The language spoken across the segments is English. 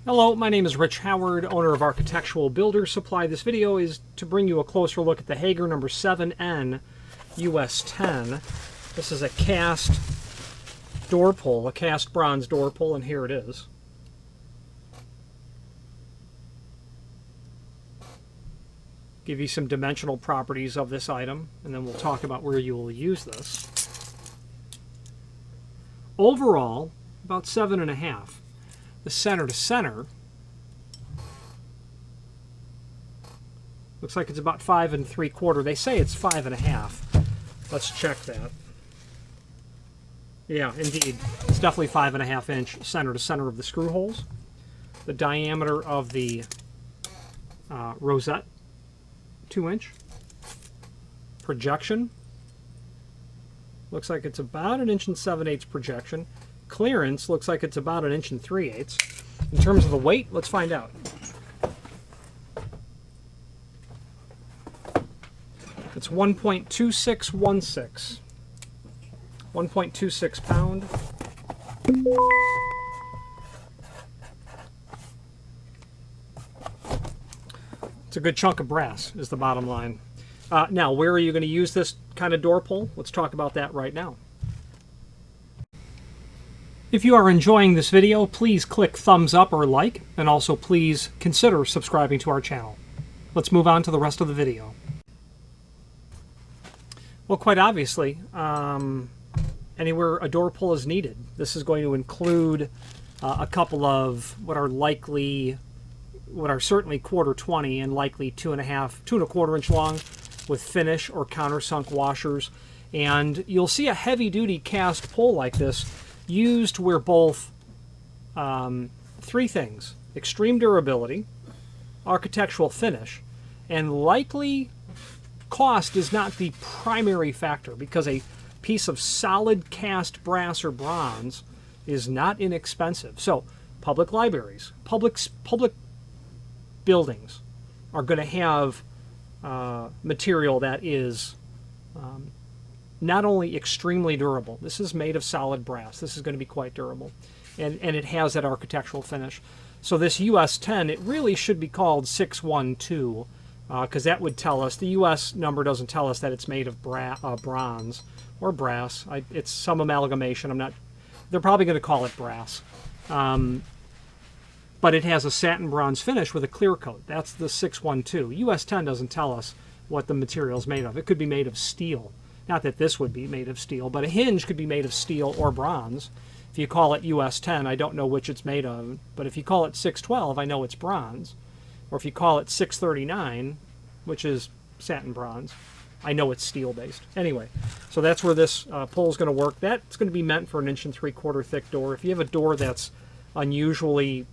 Hello, my name is Rich Howard, owner of Architectural Builder Supply. This video is to bring you a closer look at the Hager number 7N US10. This is a cast door pull, a cast bronze door pull, and here it is. Give you some dimensional properties of this item, and then we'll talk about where you will use this. Overall, about 7.5. The center to center looks like it's about 5 3/4. They say it's 5.5. Let's check that. Yeah, indeed, it's definitely 5.5 inch center to center of the screw holes. The diameter of the rosette, 2 inch. Projection looks like it's about 1 7/8 projection. Clearance looks like it's about 1 3/8. In terms of the weight, let's find out. It's 1.2616. 1.26 pound. It's a good chunk of brass, is the bottom line. Now, where are you going to use this kind of door pull? Let's talk about that right now. If you are enjoying this video, please click thumbs up or like, and also please consider subscribing to our channel. Let's move on to the rest of the video. Well, quite obviously, anywhere a door pull is needed, this is going to include a couple of what are certainly 1/4 and likely 2.25 inch long with finish or countersunk washers. And you'll see a heavy-duty cast pull like this used where both three things: extreme durability, architectural finish, and likely cost is not the primary factor, because a piece of solid cast brass or bronze is not inexpensive. So public libraries, public buildings are going to have material that is not only extremely durable. This is made of solid brass. This is going to be quite durable. And it has that architectural finish. So this US10, it really should be called 612, because that would tell us, the US number doesn't tell us that it's made of bronze or brass. It's some amalgamation. They're probably going to call it brass. But it has a satin bronze finish with a clear coat. That's the 612. US10 doesn't tell us what the material is made of. It could be made of steel. Not that this would be made of steel, but a hinge could be made of steel or bronze. If you call it US10, I don't know which it's made of, but if you call it 612, I know it's bronze. Or if you call it 639, which is satin bronze, I know it's steel-based. Anyway, so that's where this pull is going to work. That's going to be meant for 1 3/4 thick door. If you have a door that's unusually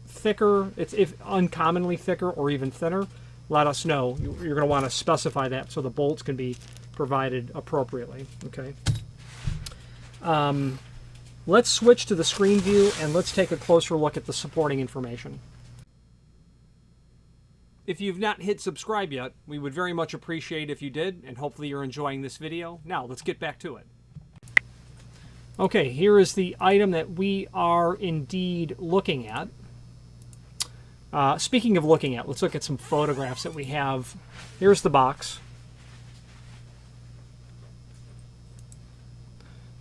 thicker, if uncommonly thicker or even thinner, let us know. You're going to want to specify that so the bolts can be provided appropriately. Okay. Let's switch to the screen view and let's take a closer look at the supporting information. If you've not hit subscribe yet, we would very much appreciate if you did, and hopefully you're enjoying this video. Now, let's get back to it. Okay, here is the item that we are indeed looking at. Speaking of looking at, let's look at some photographs that we have. Here's the box.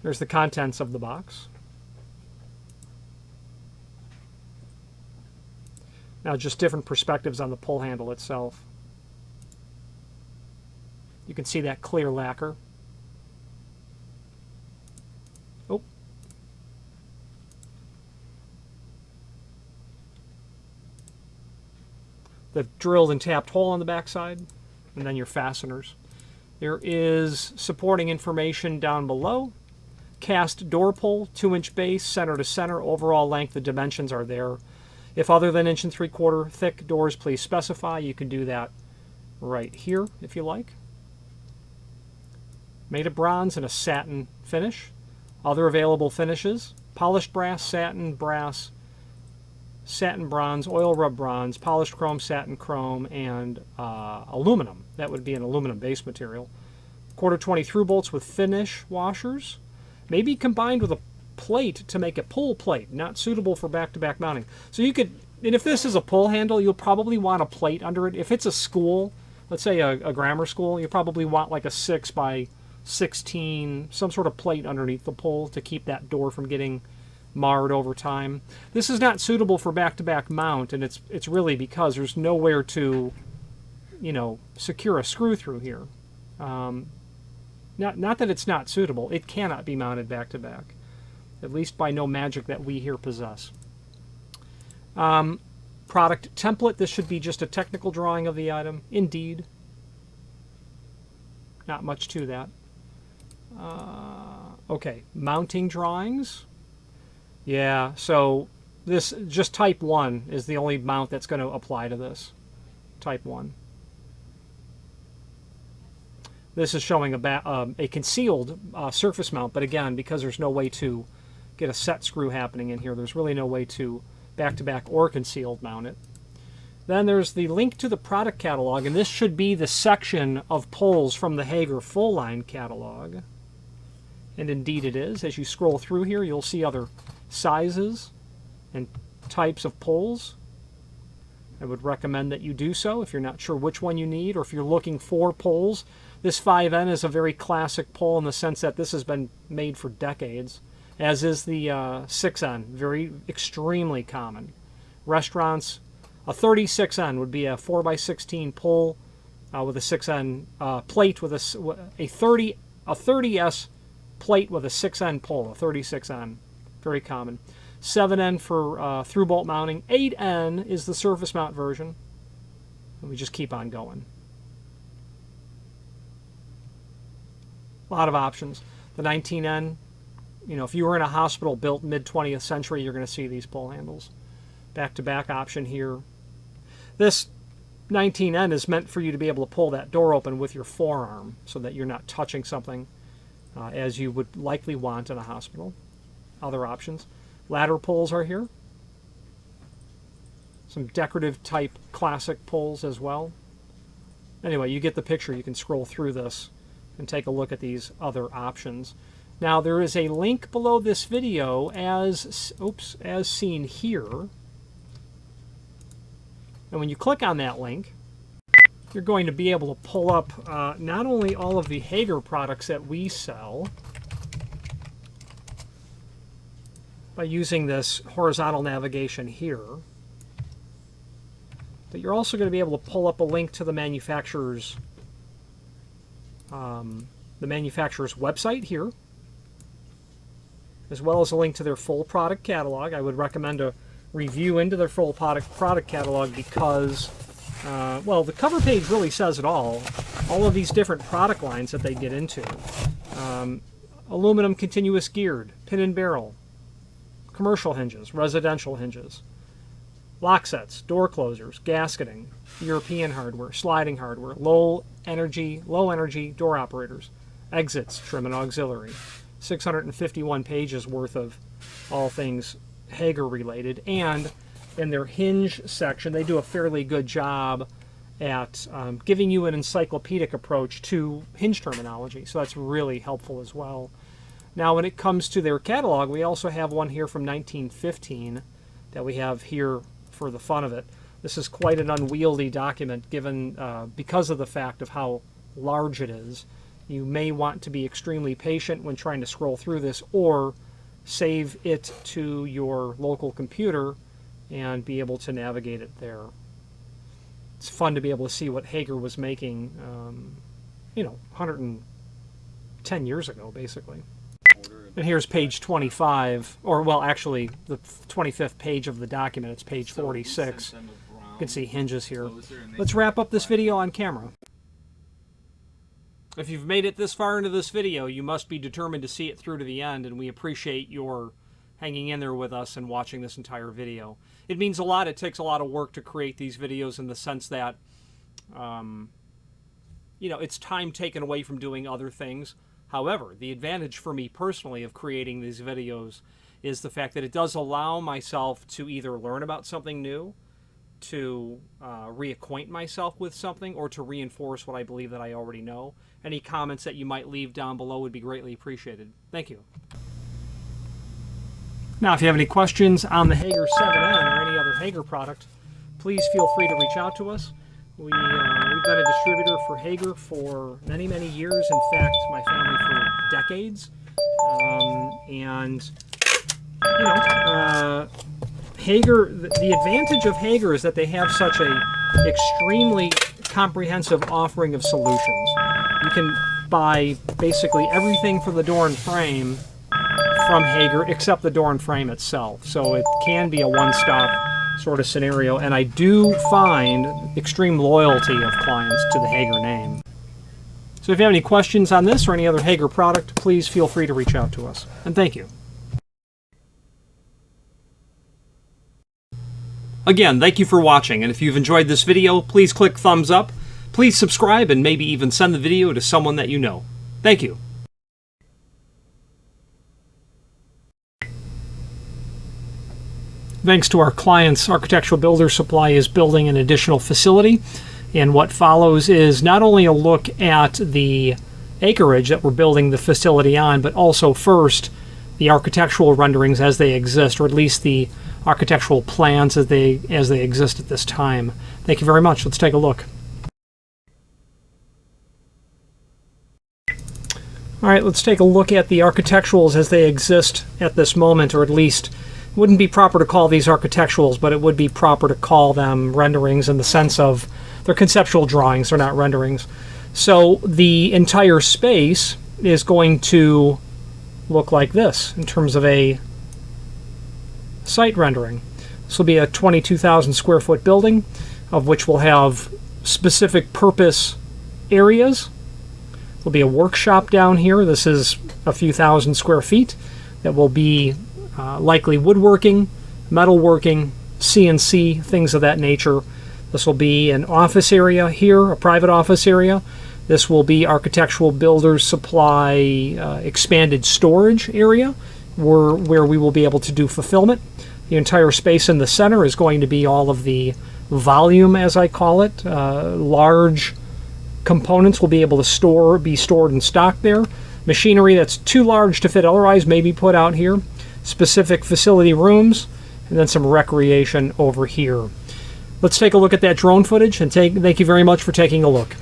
There's the contents of the box. Now, just different perspectives on the pull handle itself. You can see that clear lacquer. Oh. The drilled and tapped hole on the backside, and then your fasteners. There is supporting information down below. Cast door pull, 2 inch base, center to center. Overall length, the dimensions are there. If other than 1 3/4 thick doors, please specify. You can do that right here if you like. Made of bronze and a satin finish. Other available finishes: polished brass, satin bronze, oil rub bronze, polished chrome, satin chrome, and aluminum. That would be an aluminum base material. 1/4 20 through bolts with finish washers. Maybe combined with a plate to make a pull plate, not suitable for back-to-back mounting. So you could, and if this is a pull handle, you'll probably want a plate under it. If it's a school, let's say a grammar school, you probably want like a 6 by 16, some sort of plate underneath the pull to keep that door from getting marred over time. This is not suitable for back-to-back mount, and it's really because there's nowhere to, you know, secure a screw through here. Not that it's not suitable. It cannot be mounted back-to-back, at least by no magic that we here possess. Product template. This should be just a technical drawing of the item. Indeed. Not much to that. Okay, mounting drawings. Yeah, so this, just type 1 is the only mount that's going to apply to this. Type 1. This is showing a concealed surface mount, but again, because there's no way to get a set screw happening in here, there's really no way to back-to-back or concealed mount it. Then there's the link to the product catalog, and this should be the section of pulls from the Hager full line catalog. And indeed it is. As you scroll through here, you'll see other sizes and types of pulls. I would recommend that you do so if you're not sure which one you need, or if you're looking for pulls. This 5N is a very classic pull in the sense that this has been made for decades, as is the 6N, very extremely common. Restaurants, a 36N would be a 4x16 pull with a 6N plate with a 30S plate with a 6N pull, a 36N, very common. 7N for through bolt mounting. 8N is the surface mount version. And we just keep on going. A lot of options. The 19N, you know, if you were in a hospital built mid-20th century, you're going to see these pull handles. Back-to-back option here. This 19N is meant for you to be able to pull that door open with your forearm so that you're not touching something as you would likely want in a hospital. Other options. Ladder pulls are here. Some decorative type classic pulls as well. Anyway, you get the picture. You can scroll through this and take a look at these other options. Now there is a link below this video as seen here. And when you click on that link, you're going to be able to pull up not only all of the Hager products that we sell by using this horizontal navigation here, but you're also going to be able to pull up a link to the manufacturer's website here, as well as a link to their full product catalog. I would recommend a review into their full product catalog because, well, the cover page really says it all. All of these different product lines that they get into. Aluminum continuous geared, pin and barrel, commercial hinges, residential hinges, lock sets, door closers, gasketing, European hardware, sliding hardware, low energy door operators, exits, trim and auxiliary. 651 pages worth of all things Hager related, and in their hinge section they do a fairly good job at giving you an encyclopedic approach to hinge terminology, so that's really helpful as well. Now when it comes to their catalog, we also have one here from 1915 that we have here for the fun of it. This is quite an unwieldy document given because of the fact of how large it is. You may want to be extremely patient when trying to scroll through this, or save it to your local computer and be able to navigate it there. It's fun to be able to see what Hager was making, 110 years ago, basically. And here's page 25, or well, actually, the 25th page of the document. It's page 46. You can see hinges here. Let's wrap up this video on camera. If you've made it this far into this video, you must be determined to see it through to the end, and we appreciate your hanging in there with us and watching this entire video. It means a lot. It takes a lot of work to create these videos in the sense that, it's time taken away from doing other things. However, the advantage for me personally of creating these videos is the fact that it does allow myself to either learn about something new, to reacquaint myself with something, or to reinforce what I believe that I already know. Any comments that you might leave down below would be greatly appreciated. Thank you. Now, if you have any questions on the Hager 7N or any other Hager product, please feel free to reach out to us. We've been a distributor for Hager for many, many years. In fact, my family for decades. Hager, the advantage of Hager is that they have such a extremely comprehensive offering of solutions. You can buy basically everything for the door and frame from Hager except the door and frame itself. So it can be a one-stop sort of scenario, and I do find extreme loyalty of clients to the Hager name. So if you have any questions on this or any other Hager product, please feel free to reach out to us. And thank you. Again, thank you for watching, and if you've enjoyed this video, please click thumbs up, please subscribe, and maybe even send the video to someone that you know. Thank you. Thanks to our clients, Architectural Builder Supply is building an additional facility, and what follows is not only a look at the acreage that we're building the facility on, but also first the architectural renderings as they exist, or at least the architectural plans as they exist at this time. Thank you very much. Let's take a look. All right, let's take a look at the architecturals as they exist at this moment, or at least it wouldn't be proper to call these architecturals, but it would be proper to call them renderings in the sense of they're conceptual drawings, they're not renderings. So the entire space is going to look like this in terms of a site rendering. This will be a 22,000 square foot building, of which will have specific purpose areas. There'll be a workshop down here. This is a few thousand square feet that will be likely woodworking, metalworking, CNC, things of that nature. This will be an office area here, a private office area. This will be Architectural Builders Supply expanded storage area where we will be able to do fulfillment. The entire space in the center is going to be all of the volume, as I call it. Large components will be able to be stored and stocked there. Machinery that's too large to fit otherwise may be put out here. Specific facility rooms, and then some recreation over here. Let's take a look at that drone footage, and thank you very much for taking a look.